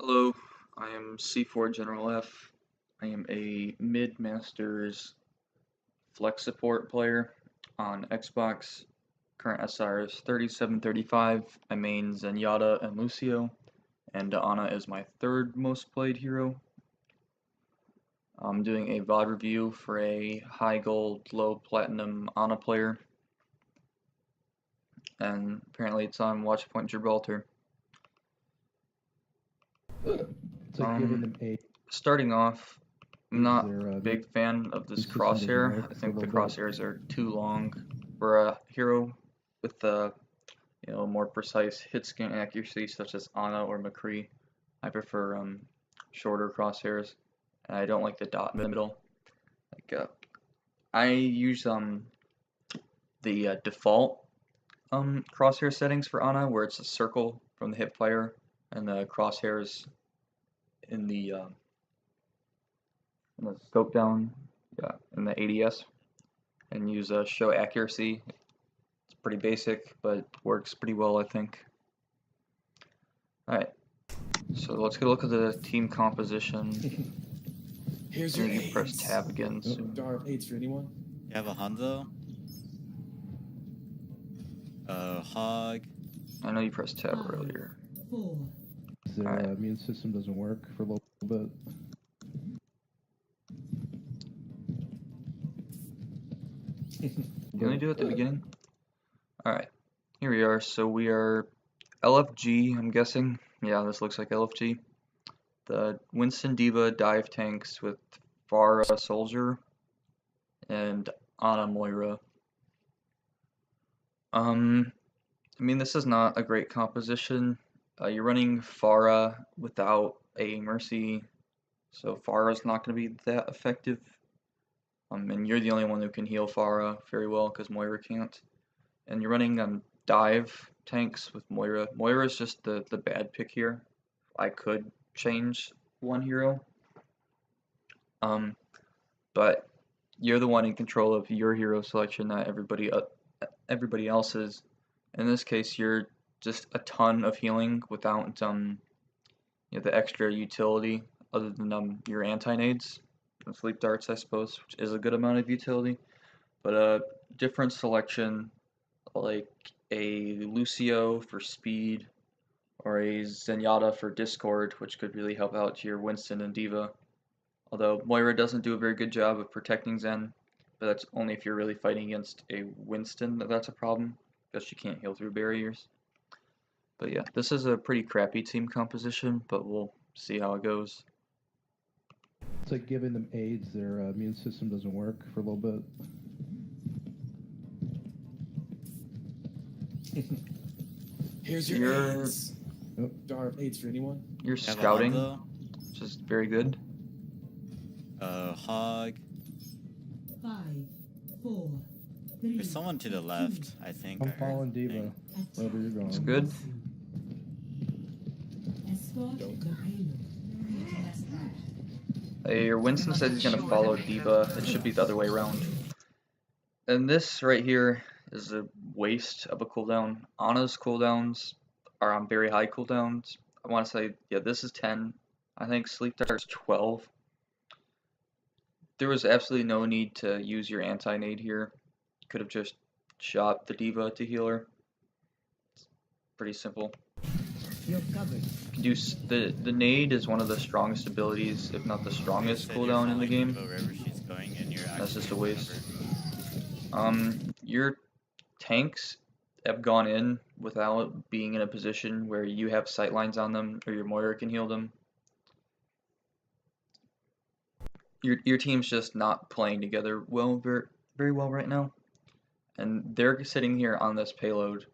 Hello, I am C4 General F. I am a mid-masters flex support player on Xbox. Current SR is 3735. I main Zenyatta and Lucio, and Ana is my third most played hero. I'm doing a VOD review for a high gold, low platinum Ana player, and apparently it's on Watchpoint Gibraltar. It's like giving them a. Starting off, I'm not a big big fan of this system doesn't crosshair. work I for think a the little bit. crosshairs are too long for a hero with the more precise hit scan accuracy such as Ana or McCree. I prefer shorter crosshairs, and I don't like the dot in the middle. I use the default crosshair settings for Ana, where it's a circle from the hipfire and the crosshairs in the scope down, in the ADS, and use show accuracy. It's pretty basic, but works pretty well, I think. Alright, so let's get a look at the team composition. Here's I your think you press aids. tab again soon. Jar of aids for anyone? You have a Hanzo? Hog. I know you pressed tab earlier. Their Alright. immune system doesn't work for a little bit. You only do it at the beginning? Alright, here we are. So we are LFG, I'm guessing. Yeah, this looks like LFG. The Winston Diva dive tanks with Pharah Soldier and Ana Moira. I mean, this is not a great composition. You're running Pharah without a Mercy, so Pharah's not going to be that effective. And you're the only one who can heal Pharah very well because Moira can't. And you're running dive tanks with Moira. Moira is just the bad pick here. I could change one hero. But you're the one in control of your hero selection, not everybody else's. In this case, you're just a ton of healing without the extra utility other than your anti-nades and sleep darts, I suppose, which is a good amount of utility. But a different selection like a Lucio for speed or a Zenyatta for Discord, which could really help out your Winston and Diva. Although Moira doesn't do a very good job of protecting Zen, but that's only if you're really fighting against a Winston that's a problem, because she can't heal through barriers. But yeah, this is a pretty crappy team composition, but we'll see how it goes. It's like giving them AIDS. Their immune system doesn't work for a little bit. Here's your aids. Jar of aids for anyone? You're You have a scouting, Hanzo? which is very good. Hog. 5, 4, 3. There's someone to the left, I think. I'm following Diva wherever you're going. It's good. Escort the payload. Your Winston says he's gonna follow Diva. It should be the other way around. And this right here is a waste of a cooldown. Ana's cooldowns are on very high cooldowns. I want to say, yeah, this is 10. I think Sleep Dart is 12. There was absolutely no need to use your anti-nade here. You could have just shot the Diva to heal her. It's pretty simple. You're covered. The nade is one of the strongest abilities, if not the strongest cooldown in the game. Wherever she's going and you're That's just a actually waste. covered. Your tanks have gone in without being in a position where you have sightlines on them or your Moira can heal them. Your team's just not playing together very well right now, and they're sitting here on this payload,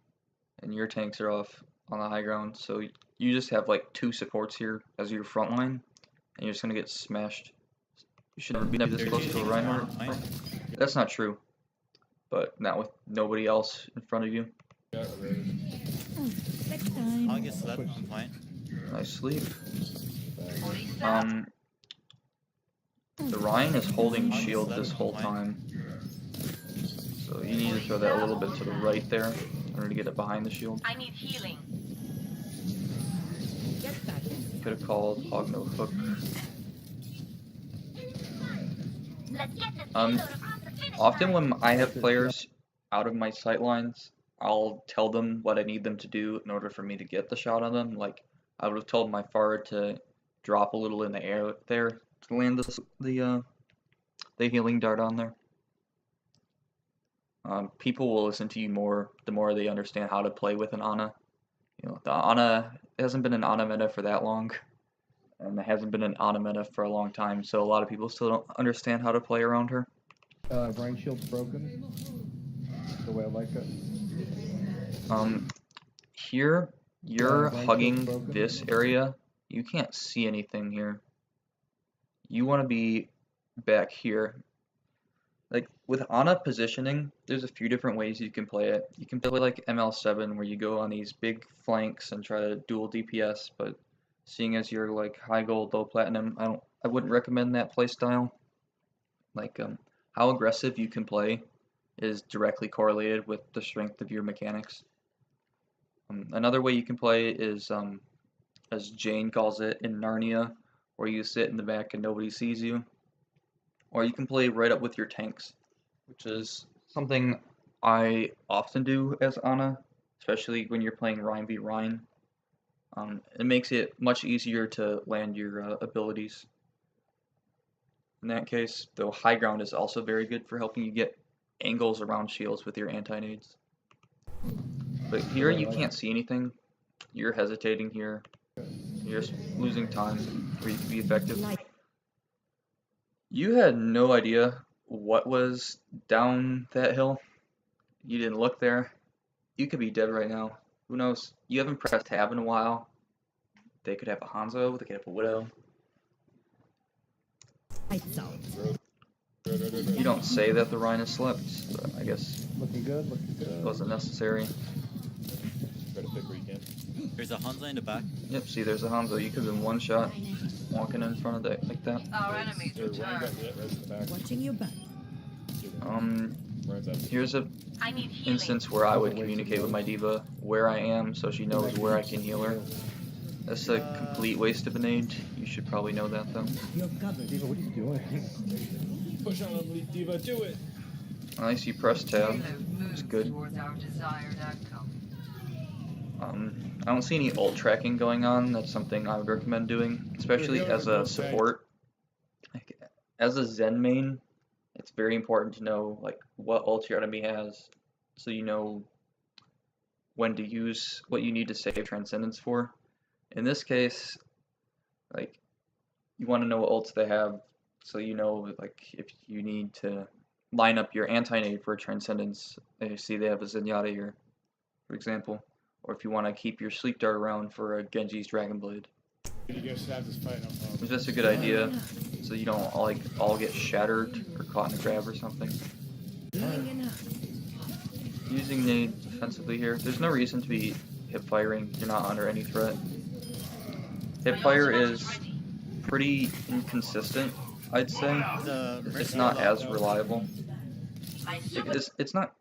and your tanks are off on the high ground. So you just have like 2 supports here as your front line, and you're just gonna get smashed. You should never be this close to a Reinhardt. That's not true, but not with nobody else in front of you. Next time. Hog is left on point. Nice sleep. The Ryan is holding shield this whole time, so you need to throw that a little bit to the right there in order to get it behind the shield. I need healing. Get that. Could have called Hog No Hook. Often when I have players out of my sight lines, I'll tell them what I need them to do in order for me to get the shot on them. Like, I would have told my forward to drop a little in the air there to land the healing dart on there. People will listen to you more the more they understand how to play with an Ana. You know, the Ana hasn't been an Ana meta for that long, and it hasn't been an Ana meta for a long time, so a lot of people still don't understand how to play around her. Rhine shield's broken. The way I like it. Here, you're Rhine hugging shield's broken. this area. You can't see anything here. You want to be back here. Like, with Ana positioning, there's a few different ways you can play it. You can play like ML7, where you go on these big flanks and try to dual DPS, but seeing as you're like high gold, low platinum, I wouldn't recommend that playstyle. Like, how aggressive you can play is directly correlated with the strength of your mechanics. Another way you can play is, as Jane calls it in Narnia, where you sit in the back and nobody sees you. Or you can play right up with your tanks, which is something I often do as Ana, especially when you're playing Rhine v Rhine. It makes it much easier to land your abilities. In that case, though, high ground is also very good for helping you get angles around shields with your anti-nades. But here you can't see anything. You're hesitating here. You're just losing time where you can be effective. You had no idea what was down that hill. You didn't look there. You could be dead right now. Who knows? You haven't pressed tab in a while. They could have a Hanzo, they could have a Widow. You don't say that the Rhine has slept, but I guess Looking good, looking it good. wasn't necessary. Try to pick where you can. There's a Hanzo in the back. Yep, see, there's a Hanzo. You could have been one shot walking in front of that like that. Our enemies There, Ryan return. got lit right in the back. Watching your back. Ryan's out. Here's a I need healing. instance where I would communicate with my diva where I am so she knows where I can heal her. That's a complete waste of an aid. You should probably know that though. You're covered. Diva, what are you doing? Push on him, Diva, do it! Nice, you press tab. Payload It's moves good. towards our desired outcome. I don't see any ult tracking going on. That's something I would recommend doing, especially as a support. Like, as a Zen main, it's very important to know like what ult your enemy has, so you know when to use what you need to save Transcendence for. In this case, like, you want to know what ults they have, so you know like if you need to line up your anti-nade for Transcendence. You see they have a Zenyatta here, for example. Or if you want to keep your sleep dart around for a Genji's Dragon Blade. You guys should have this fight. It's just a good idea, so you don't all get shattered or caught in a grab or something. Using nade defensively here. There's no reason to be hip firing. You're not under any threat. Hip fire is pretty inconsistent, I'd say. It's not as reliable. It's not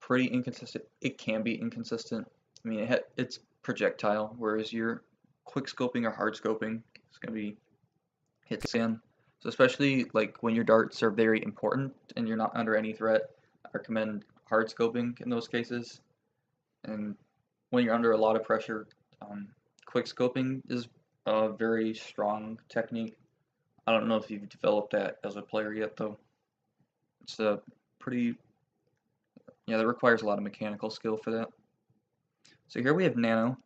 pretty inconsistent. It can be inconsistent. I mean, it's projectile, whereas your quick scoping or hard scoping is going to be hit scan. So especially like when your darts are very important and you're not under any threat, I recommend hard scoping in those cases. And when you're under a lot of pressure, quick scoping is a very strong technique. I don't know if you've developed that as a player yet, though. It's a pretty, yeah, that requires a lot of mechanical skill for that. So here we have Nano,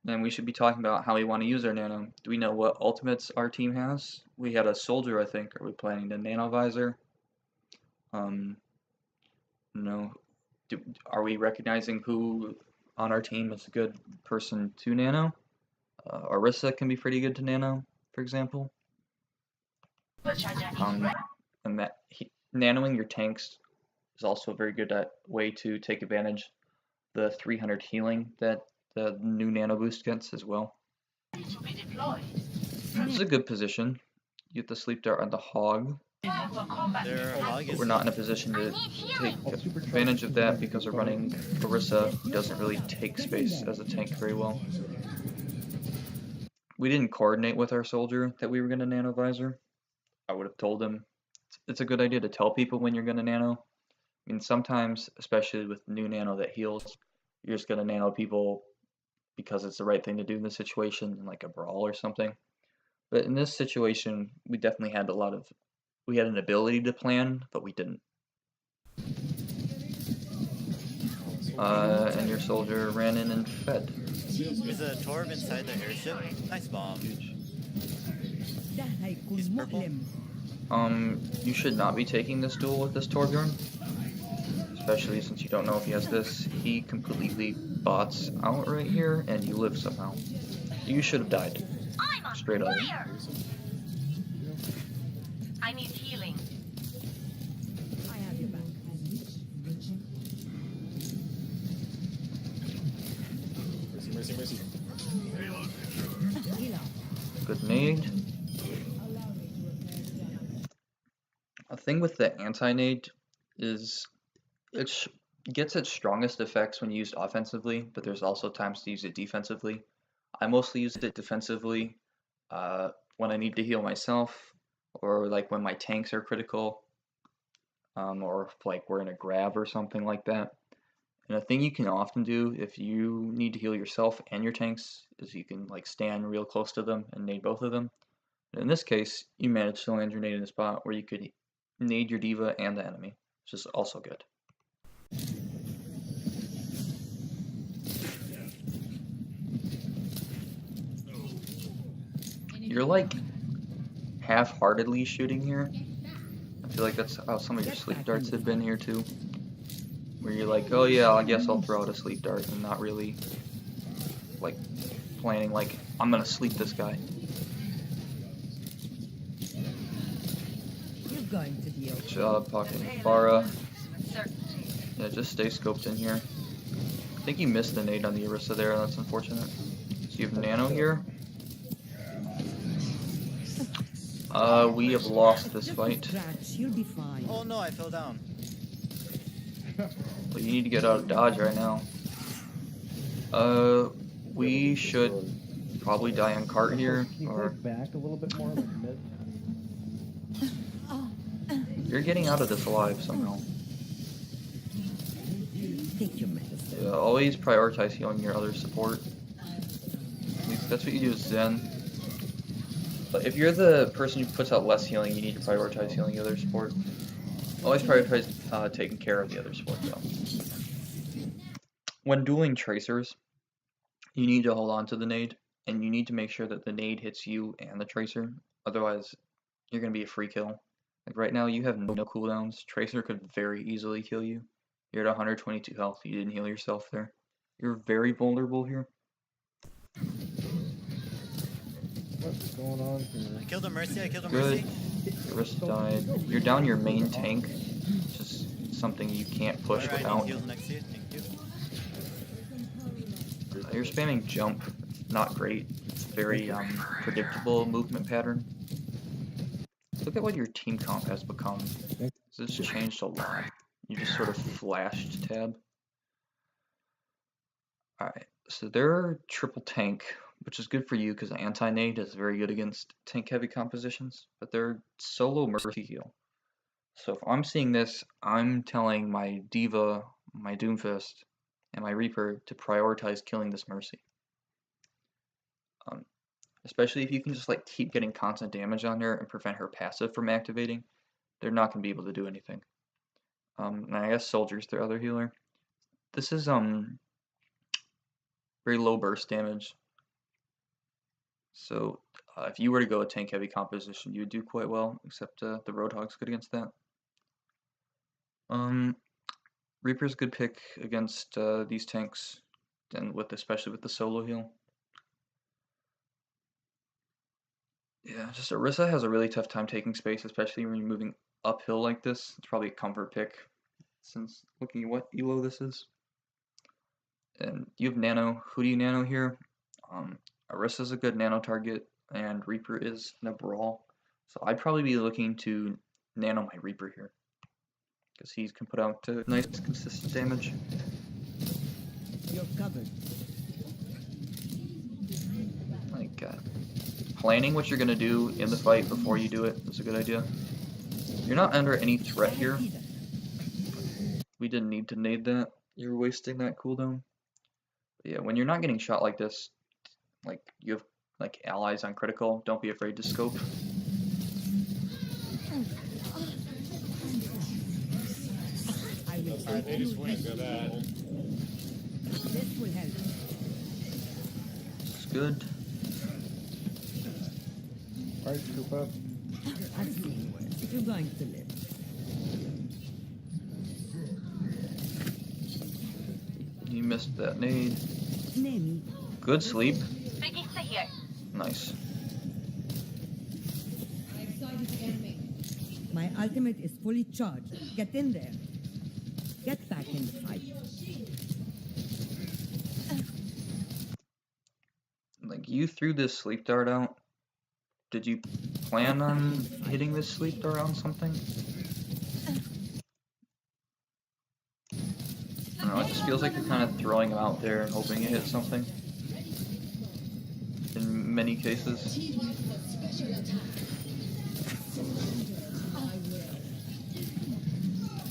and we should be talking about how we want to use our Nano. Do we know what ultimates our team has? We had a soldier, I think. Are we planning to Nano Visor? No. Are we recognizing who on our team is a good person to Nano? Orisa can be pretty good to Nano, for example. And that nanoing your tanks is also a very good way to take advantage of the 300 healing that the new Nano boost gets as well. This is a good position. You get the sleep dart on the hog. But we're not in a position to take advantage of that because we're running Orisa, who doesn't really take space as a tank very well. we didn't coordinate with our soldier that we were gonna nano visor. I would have told him. It's a good idea to tell people when you're gonna nano. I mean, sometimes, especially with new nano that heals, you're just gonna nano people because it's the right thing to do in this situation, in like a brawl or something. But in this situation, we definitely had we had an ability to plan, but we didn't. And your soldier ran in and fed. There's a Torb inside the airship. Nice bomb. He's purple. You should not be taking this duel with this Torbjorn. Especially since you don't know if he has this. He completely bots out right here, and you live somehow. You should have died. Straight up. I need healing. I have your back. Mercy. Good nade. A thing with the anti-nade is it gets its strongest effects when used offensively, but there's also times to use it defensively. I mostly use it defensively when I need to heal myself, or like when my tanks are critical, or if like we're in a grab or something like that. And a thing you can often do if you need to heal yourself and your tanks is you can like stand real close to them and nade both of them. And in this case, you managed to land your nade in a spot where you could nade your diva and the enemy, which is also good. You're like half-heartedly shooting here. I feel like that's how some of your sleep darts have been here too. Where you're like, oh yeah, I guess I'll throw out a sleep dart, and not really like planning like, I'm gonna sleep this guy. You're going to be okay. Good job, Pocket Farah. Certainty. Yeah, just stay scoped in here. I think you missed the nade on the Orisa there, that's unfortunate. So you have Nano here. We have lost this fight. You'll be fine. Oh no, I fell down. Well, you need to get out of dodge right now. We should probably die on cart here, Can you or click back a little bit more, like mid? you're getting out of this alive somehow. Take your medicine. Yeah, always prioritize healing your other support. At least that's what you do with Zen. But if you're the person who puts out less healing, you need to prioritize healing the other support. Always prioritize taking care of the other support though. When dueling tracers, you need to hold on to the nade, and you need to make sure that the nade hits you and the tracer. Otherwise, you're going to be a free kill. Like right now, you have no cooldowns. Tracer could very easily kill you. You're at 122 health. You didn't heal yourself there. You're very vulnerable here. What's going on here? I killed a Mercy. Good. Your wrist died. You're down your main tank, which is something you can't push Alright, without. heal next to you. Thank you. You're spamming jump. Not great. It's very predictable movement pattern. Look at what your team comp has become. This has changed a lot. You just sort of flashed tab. Alright, so they're triple tank, which is good for you because anti-nade is very good against tank heavy compositions, but they're solo mercy heal. So if I'm seeing this, I'm telling my diva, my Doomfist, and my Reaper to prioritize killing this mercy. Especially if you can just like keep getting constant damage on her and prevent her passive from activating, they're not going to be able to do anything. And I guess Soldier's their other healer. This is very low burst damage. So if you were to go a tank heavy composition, you would do quite well, except the Roadhog's good against that. Reaper's a good pick against these tanks, and especially with the solo heal. Yeah, just Orisa has a really tough time taking space, especially when you're moving uphill like this. It's probably a comfort pick, since looking at what elo this is. And you have Nano. Who do you Nano here? Orisa's a good Nano target, and Reaper is in a brawl. So I'd probably be looking to Nano my Reaper here, because he can put out nice consistent damage. You're covered. My god. planning what you're gonna do in the fight before you do it is a good idea. You're not under any threat here. We didn't need to nade that. You're wasting that cooldown. But yeah, when you're not getting shot like this, like you have like allies on critical, don't be afraid to scope. Alright, they just went to that. This will help. It's good. Alright, scoop up. I've seen worse. You're going to live. You missed that nade. Name Good sleep. Biggie here. Nice. my ultimate is fully charged. Get in there. Get back in the fight. Like, you threw this sleep dart out. Did you plan on hitting this sleep dart on something? I don't know, it just feels like you're kind of throwing them out there and hoping it hits something. In many cases.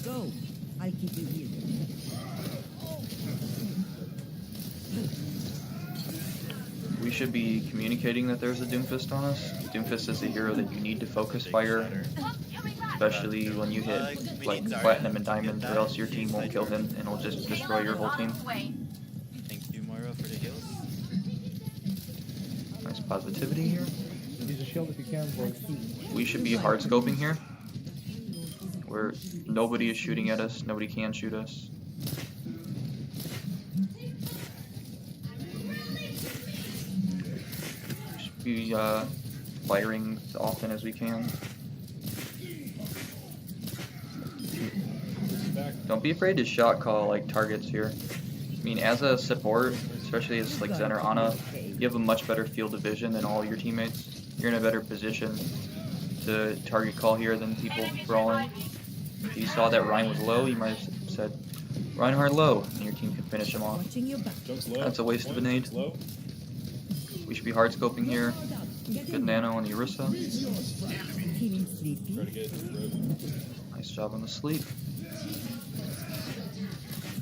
Go. I'll keep you here. We should be communicating that there's a Doomfist on us. Doomfist is a hero that you need to focus fire, especially when you hit like Platinum and Diamond, or else your team won't kill him and it'll just destroy your whole team. Thank you, Moira, for the heals. Nice positivity here. Use a shield if you can, boys. We should be hard scoping here, where nobody is shooting at us, nobody can shoot us. Should be firing as often as we can. Don't be afraid to shot call like targets here. I mean, as a support, especially as like Zen or Ana, you have a much better field of vision than all your teammates. You're in a better position to target call here than people brawling. If you saw that Ryan was low, you might have said, Reinhardt low, and your team could finish him off. Watching your back. That's a waste of a nade. We should be hard scoping here. Good nano on the Orisa. Feeling sleepy? Nice job on the sleep.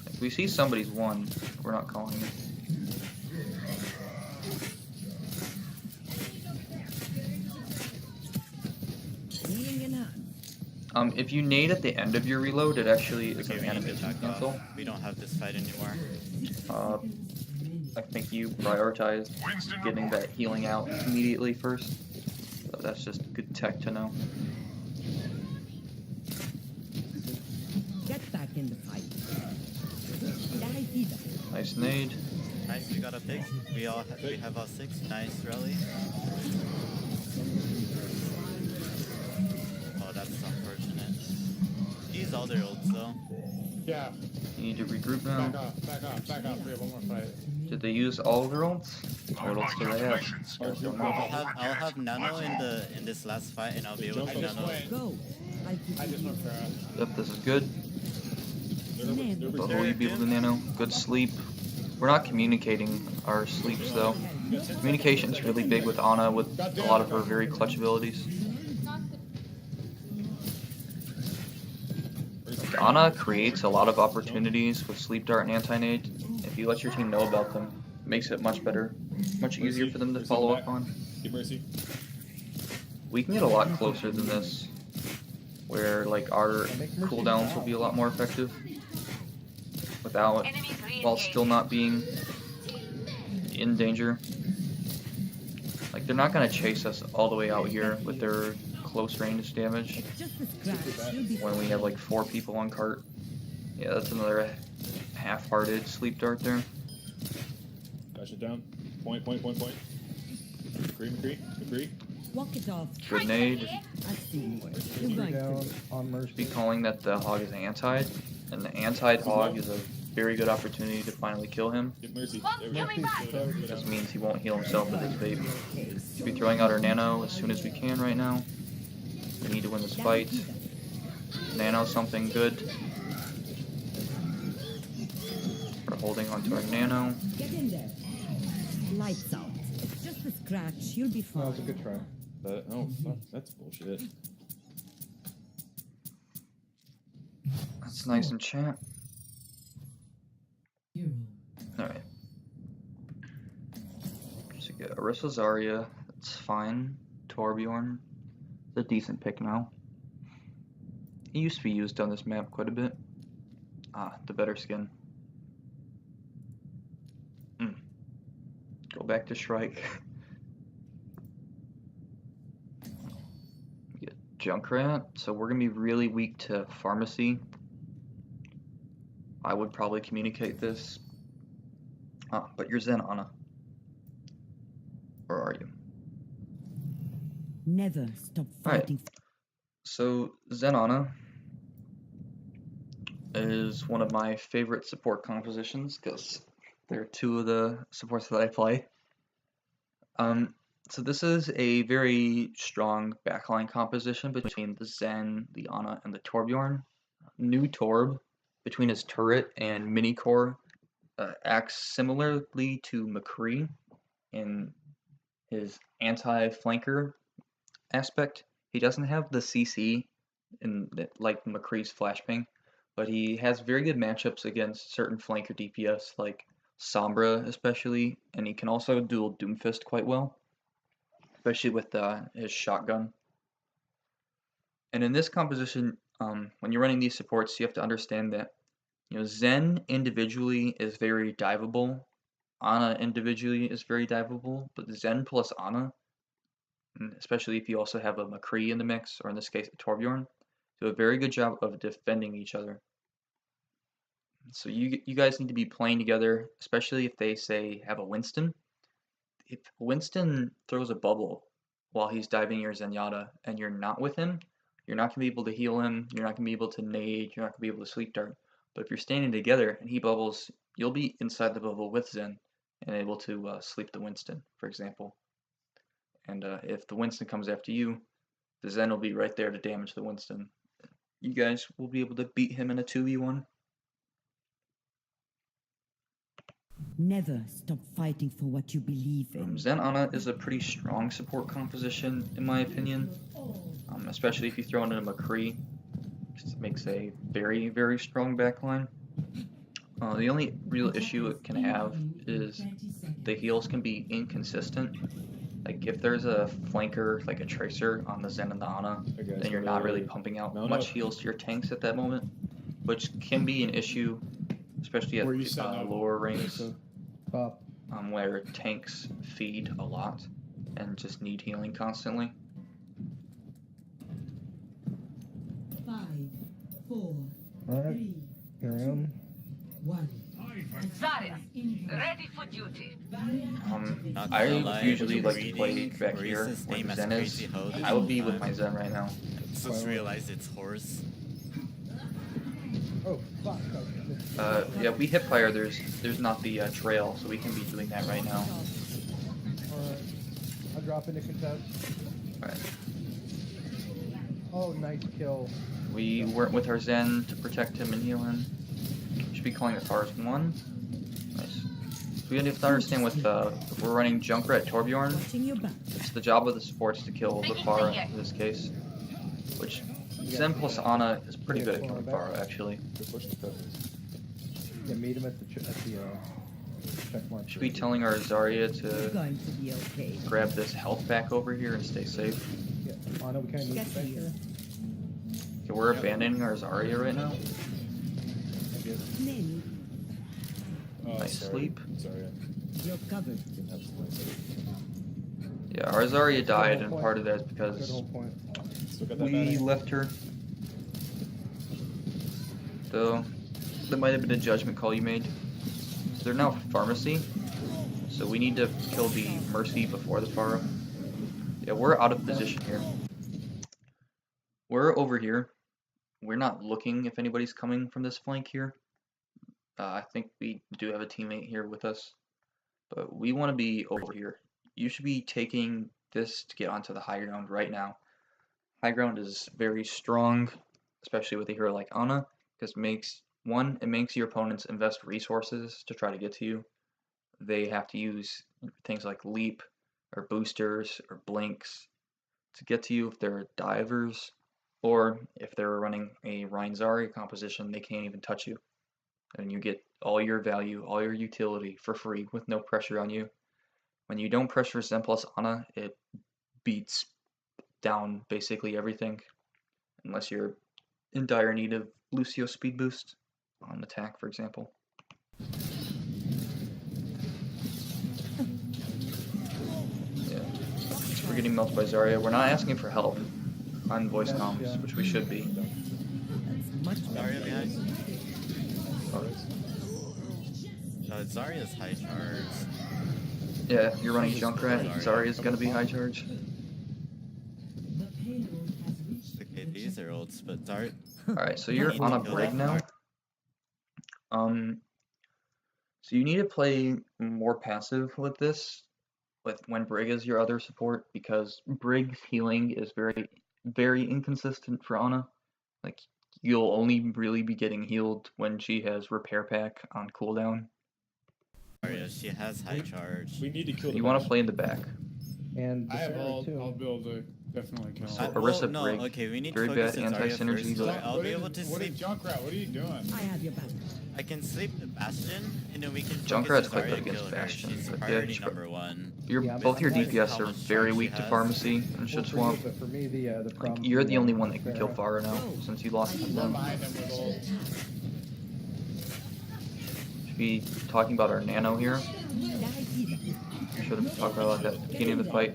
If we see somebody's one, we're not calling it. Healing in hand. If you nade at the end of your reload, it actually is Okay, an we need to animation back cancel. off. We don't have this fight anymore. I think you prioritized getting that healing out immediately first. So that's just good tech to know. Get back in the fight. Die, Vida. Nice nade. Nice, we got a pick. We have our 6. Nice rally. Oh, that's unfortunate. Use all their ults though. Yeah, You need to regroup back now. off, back off, back off. We have one more fight. Did they use all of their ults? What ults do they have? I'll have nano in this last fight, and I'll be able to nano. Go. I'll keep I you just here. went for Yep, this is good. Name. But will you be able to nano? Good sleep. We're not communicating our sleeps though. Communication's really big with Ana with a lot of her very clutch abilities. Ana creates a lot of opportunities with Sleep Dart and Anti-Nade. If you let your team know about them, it makes it much better, much easier for them to follow up on. Give Mercy. We can get a lot closer than this, where like our cooldowns will be a lot more effective without, while still not being in danger. Like, they're not gonna chase us all the way out here with their close range damage Just a scratch. You'll be when we have like 4 people on cart. Yeah, that's another half-hearted sleep dart there. Got shit down. Point. McCree. walk it off. Good nade. I've seen worse. You're Three going to down live. on Mercy. Be calling that the hog is anti, and the anti hog is a very good opportunity to finally kill him. Get Mercy. There we Coming back. go. This means he won't heal himself with his vape. Should be throwing out our nano as soon as we can right now. We need to win this fight. Nano something good. We're holding onto our nano. Get in there. Lights out. It's just a a scratch. You'll be That fine. was a good try. But, oh, fuck, that's bullshit. That's nice in chat. Hero. Alright. So we got Orisa Zarya, that's fine. Torbjorn, it's a decent pick now. He used to be used on this map quite a bit. Ah, the better skin. Go back to Shrike. We get Junkrat, so we're gonna be really weak to Pharmacy. I would probably communicate this. But you're Zen Ana. Where are you? Never stop Alright. fighting. So Zen Ana is one of my favorite support compositions because they're two of the supports that I play. So this is a very strong backline composition between the Zen, the Ana, and the Torbjorn. New Torb, between his turret and mini core, acts similarly to McCree in his anti-flanker aspect. He doesn't have the CC like McCree's flashbang, but he has very good matchups against certain flanker DPS like Sombra especially, and he can also duel Doomfist quite well, especially with his shotgun. And in this composition, when you're running these supports, you have to understand that Zen individually is very diveable, Ana individually is very diveable, but Zen plus Ana, especially if you also have a McCree in the mix, or in this case a Torbjorn, do a very good job of defending each other. So you guys need to be playing together, especially if they say have a Winston. If Winston throws a bubble while he's diving your Zenyatta and you're not with him, you're not going to be able to heal him, you're not going to be able to nade, you're not going to be able to sleep dart. But if you're standing together and he bubbles, you'll be inside the bubble with Zen and able to sleep the Winston, for example. And if the Winston comes after you, the Zen will be right there to damage the Winston. You guys will be able to beat him in a 2v1. Never stop fighting for what you believe in. Zen Ana is a pretty strong support composition, in my opinion, especially if you throw in a McCree. It makes a very, very strong backline. The only real issue it can have is the heals can be inconsistent. Like if there's a flanker, like a tracer on the Zen and the Ana, then you're not really pumping out much heals to your tanks at that moment, which can be an issue, especially at lower ranks, where tanks feed a lot and just need healing constantly. 5, 4, Alright, 3, here I am. 1. Zarya, ready for duty. I usually like to play back here where the Zen is. I would be with my Zen right now. Just realized it's horse. Oh, fuck. Yeah, we hip fire. There's not the trail, so we can be doing that right now. Alright. I'll drop into contest. Alright. Oh, nice kill. We weren't with our Zen to protect him and heal him. Should be calling it Forest 1. Nice. So we have to understand with if we're running Junkrat Torbjorn, Watching your back. it's the job of the supports to kill the Pharah in this case. Which Zen plus Ana is pretty good at killing Pharah actually. Yeah, meet him at the check mark. Should be telling our Zarya It's to going to be okay. grab this health pack over here and stay safe. Yeah, Ana, we kind of need Get to back here. here. Okay, we're abandoning our Zarya right now. I guess. Nanny, Nice sleep. Sorry. you're covered. Didn't have some Yeah, our Zarya died, and point. part of that is Good because whole point. Still got that we battery. left her. Though, that might have been a judgment call you made. They're now Pharmacy, so we need to kill the Mercy before the Pharah. Yeah, we're out of position here. We're over here. We're not looking if anybody's coming from this flank here. I think we do have a teammate here with us, but we want to be over here. You should be taking this to get onto the high ground right now. High ground is very strong, especially with a hero like Ana, because it makes your opponents invest resources to try to get to you. They have to use things like leap, or boosters or blinks to get to you if they're divers, or if they're running a Rhine-Zarya composition, they can't even touch you. And you get all your value, all your utility for free with no pressure on you. When you don't pressure Zen plus Ana, it beats down basically everything, unless you're in dire need of Lucio speed boost on attack, for example. Yeah, we're getting melted by Zarya. We're not asking for help on voice comms, which we should be. That's much better. Zarya behind. Zarya's high charge. Yeah, if you're running Junkrat, Zarya's gonna be high charge. Okay, these are ults, but Zarya. Alright, so you're on a Brig now. So you need to play more passive with this, with when Brig is your other support, because Brig's healing is very, very inconsistent for Ana. Like, you'll only really be getting healed when she has Repair Pack on cooldown. Zarya, she has high charge. We need to kill. You want to play in the back. And I have all. too. I'll be able to definitely kill. So him. Orisa no, Brig, okay, we need very to bad focus on Zarya anti-synergy. first, so Like, I'll be able to What sleep. is Junkrat? What are you doing? I have your back. I can sleep the Bastion, and then we can Junkrat's focus quite on good Zarya against kill her. Bastion, She's but yeah, priority she- number one. both your but DPS how are much very charge weak she to has. pharmacy and should swap. But for me, the problem. You're the only one that can kill Farah now, since you lost to I'm them. behind him with ult. Should be talking about our Nano here. Should have talked about that at the beginning of the fight.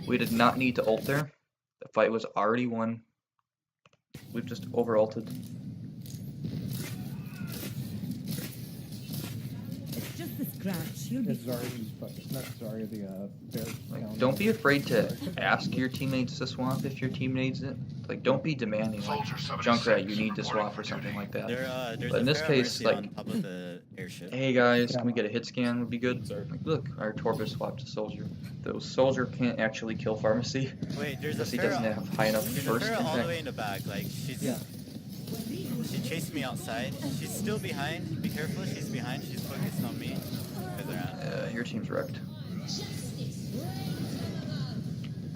We did not need to ult there. The fight was already won. We've just over-ulted. It's just a scratch. You'll be It's Zarya, fine. not Zarya, the bear. Like, don't be afraid to ask your teammates to swap if your team needs it. Like, don't be demanding, like, Junkrat, you need to swap or something like that. There's But in a this Pharah case, Mercy like, on top of the airship. hey guys, can we get a hit scan would be good. Sorry. Like, look, our Torvus swapped to Soldier. Though Soldier can't actually kill Pharmacy, Wait, there's a because he doesn't Pharah. have high enough There's a burst Pharah all the way impact. in the back. Like she's. Yeah. She chased me outside. She's still behind. Be careful. She's behind. She's focused on me. Your team's wrecked.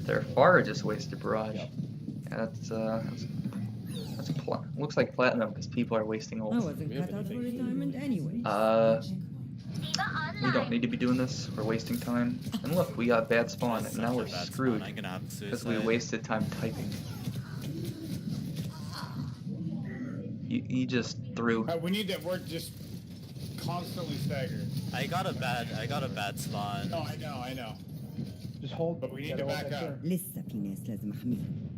Their Farah just wasted Barrage. Yep. Yeah, that's looks like platinum because people are wasting I ults. wasn't cut out for retirement anyway. We don't need to be doing this. We're wasting time. And look, we got bad spawn, That's and now such a we're bad screwed spawn. I'm gonna have because we suicide. wasted time typing. He just threw. We need to. We're just constantly staggered. I got a bad spawn. No, I know. Just hold. But we need that to ult back right up. there. لسه في ناس لازم احميهم.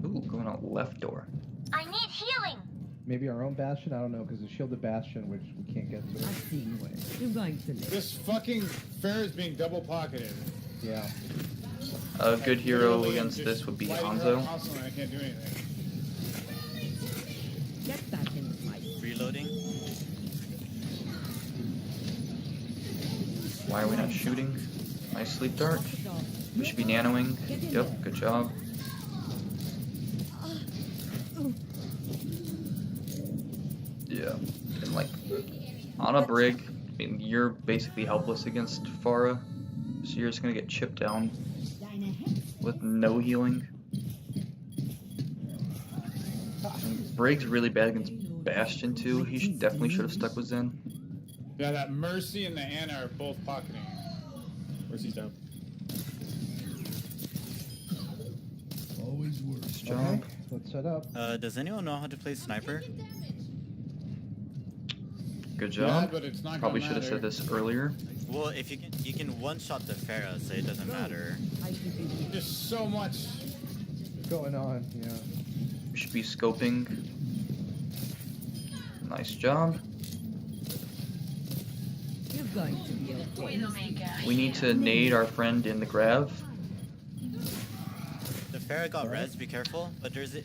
Ooh, going out left door. I need healing. Maybe our own Bastion. I don't know because the shield of Bastion, which we can't get to. I've seen worse. You're going to live. This fucking fair is being double pocketed. Yeah. A good hero Literally against just this would be lighting her up Hanzo. constantly, I can't do anything. Get back in the fight. Reloading. Why are we not shooting? Nice sleep dart. We should be nanoing. Yep, good job. Yeah, and like on a Brig, I mean, you're basically helpless against Farah, so you're just gonna get chipped down with no healing. And Brig's really bad against Bastion too. He definitely should have stuck with Zen. Yeah, that Mercy and the Ana are both pocketing it. Mercy's down. Nice job. Okay. Let's set up. Does anyone know how to play sniper? Good Yeah, job. but it's not Probably gonna should have said matter. this earlier. Well, if you can one shot the Pharah, so it doesn't matter. There's so much. Going on. Yeah. We should be scoping. Nice job. You're going to be okay. Widowmaker. We need to nade our friend in the grav. The Pharah got res. Be careful. But there's Take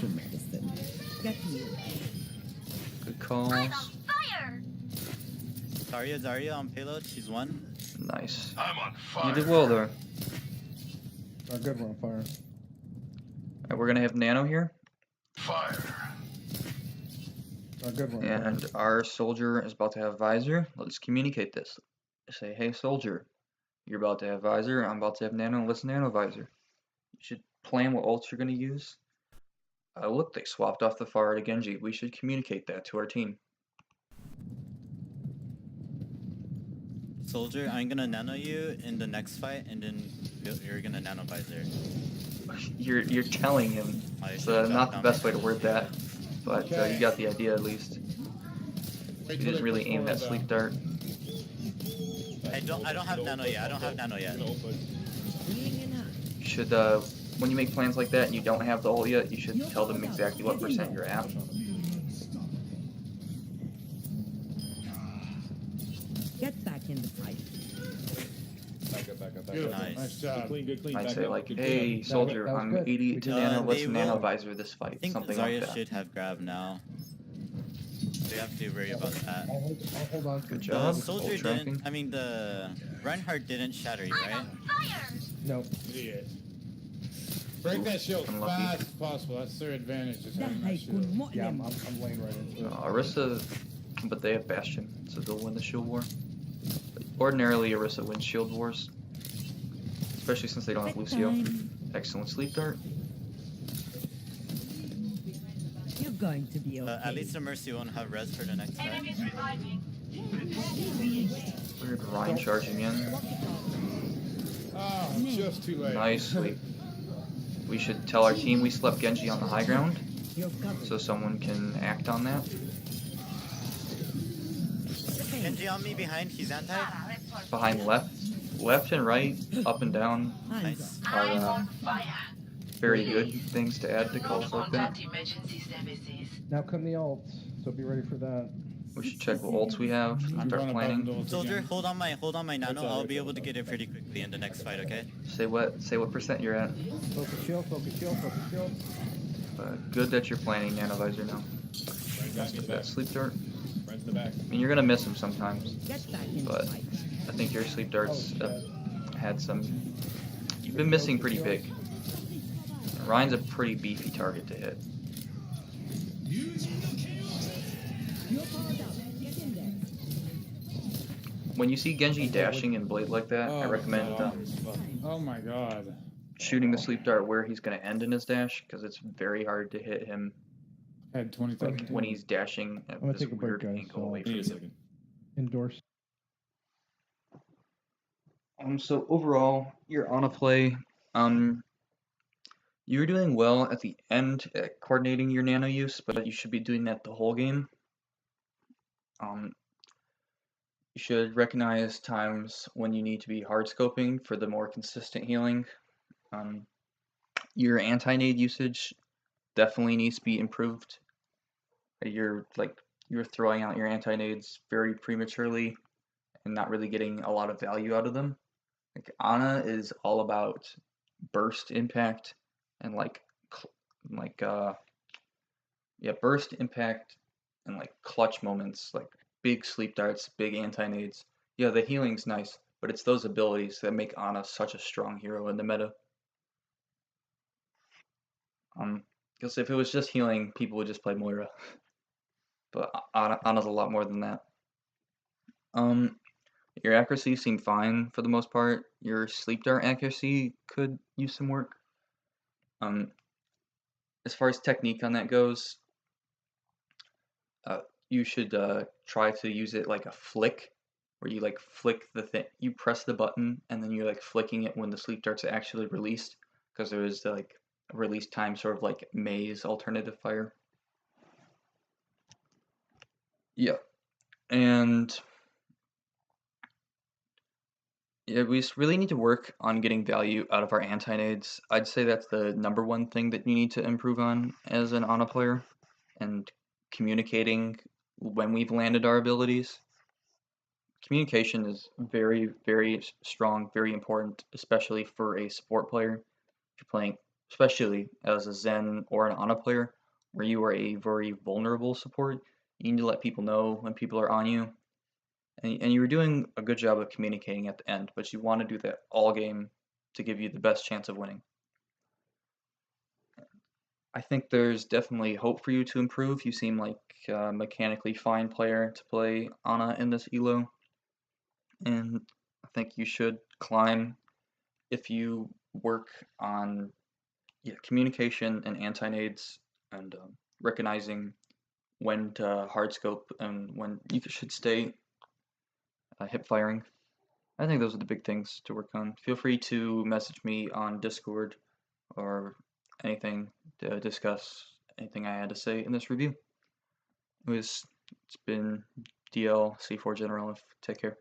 your medicine. Get healed. Good calls. I'm on fire. Zarya on payload. She's one. Nice. I'm on fire. You did well there. Our good one, fire. Alright, we're gonna have Nano here, Fire. Our good one. and our soldier is about to have Visor. Let's communicate this. say, hey soldier, you're about to have visor, I'm about to have nano, let's nano visor. You should plan what ults you're going to use. Look, they swapped off the Pharah to Genji. We should communicate that to our team. Soldier, I'm gonna nano you in the next fight, and then you're gonna nano visor. You're telling him. It's not the best way to word that, but you got the idea at least. You didn't really aim that sleep dart. I don't have nano yet. I don't have nano yet. You should when you make plans like that and you don't have the ult yet, you should tell them exactly what % you're at. Get back in the fight. Back up. Nice. Good clean. I'd Back say up. like, Good hey clean. soldier, That was I'm good. 80 We to did nano, that. let's They nano will. visor this I fight. think Something like Zarya that. should have grab now. We have to worry about that. I'll hold on. Good The job. soldier Ult tracking. didn't. I mean, the Reinhardt didn't shatter you, I'm right? on fire. No. Idiot. Break that shield Unlucky. fast as possible. That's their advantage. Just having that Dahil shield. kun Yeah, I'm mu'lim. laying right into it. Orisa, but they have Bastion, so they'll win the shield war. Ordinarily, Orisa wins shield wars, especially since they don't have Lucio. Bedtime. Excellent sleep dart. You're going to be okay. At least the Mercy won't have res for the next fight. Weird Ryan charging in. Oh, just too late. Nice sleep. We should tell our team we slept Genji on the high ground, You're covered. so someone can act on that. Genji on me behind. He's anti. Behind left and right, up and down Nice. are very good things to add to calls like that. Now come the ults, so be ready for that. We should check what ults we have and start planning. Soldier, hold on my nano. I'll be able to get it pretty quickly in the next fight. Okay. Say what % you're at. Focus shield. Good that you're planning nanovisor now. That sleep dart. Right to the back. I mean, you're gonna miss them sometimes, Get back in but the fight. I think your sleep darts have had some. You've been missing pretty big. Ryan's a pretty beefy target to hit. You're powered up. Get in there. When you see Genji dashing in Blade like that, I recommend Oh my god. shooting the sleep dart where he's gonna end in his dash, because it's very hard to hit him I had 20 seconds. when he's dashing at gonna this take a break, weird guys, angle so- away from Need a you. second. Endorse. So overall, your Ana play, you were doing well at the end at coordinating your nano use, but you should be doing that the whole game. You should recognize times when you need to be hard scoping for the more consistent healing. Your anti-nade usage definitely needs to be improved. You're throwing out your anti-nades very prematurely and not really getting a lot of value out of them. Like Ana is all about burst impact and burst impact and like clutch moments, like big sleep darts, big anti-nades. Yeah, the healing's nice, but it's those abilities that make Ana such a strong hero in the meta. Because if it was just healing, people would just play Moira. But Ana's a lot more than that. Your accuracy seemed fine for the most part. Your sleep dart accuracy could use some work. As far as technique on that goes, you should try to use it like a flick, where you like flick the thing. You press the button and then you're like flicking it when the sleep dart's actually released, because there is like a release time, sort of like maze alternative fire. Yeah, and yeah, we really need to work on getting value out of our anti-nades. I'd say that's the #1 thing that you need to improve on as an Ana player, and communicating when we've landed our abilities. Communication is very, very strong, very important, especially for a support player. If you're playing, especially as a Zen or an Ana player, where you are a very vulnerable support, you need to let people know when people are on you. And you were doing a good job of communicating at the end, but you want to do that all game to give you the best chance of winning. I think there's definitely hope for you to improve. You seem like a mechanically fine player to play Ana in this elo. and I think you should climb if you work on communication and anti-nades and recognizing when to hard scope and when you should stay hip firing. I think those are the big things to work on. Feel free to message me on Discord or anything to discuss anything I had to say in this review. It's been DL C4 General. Take care.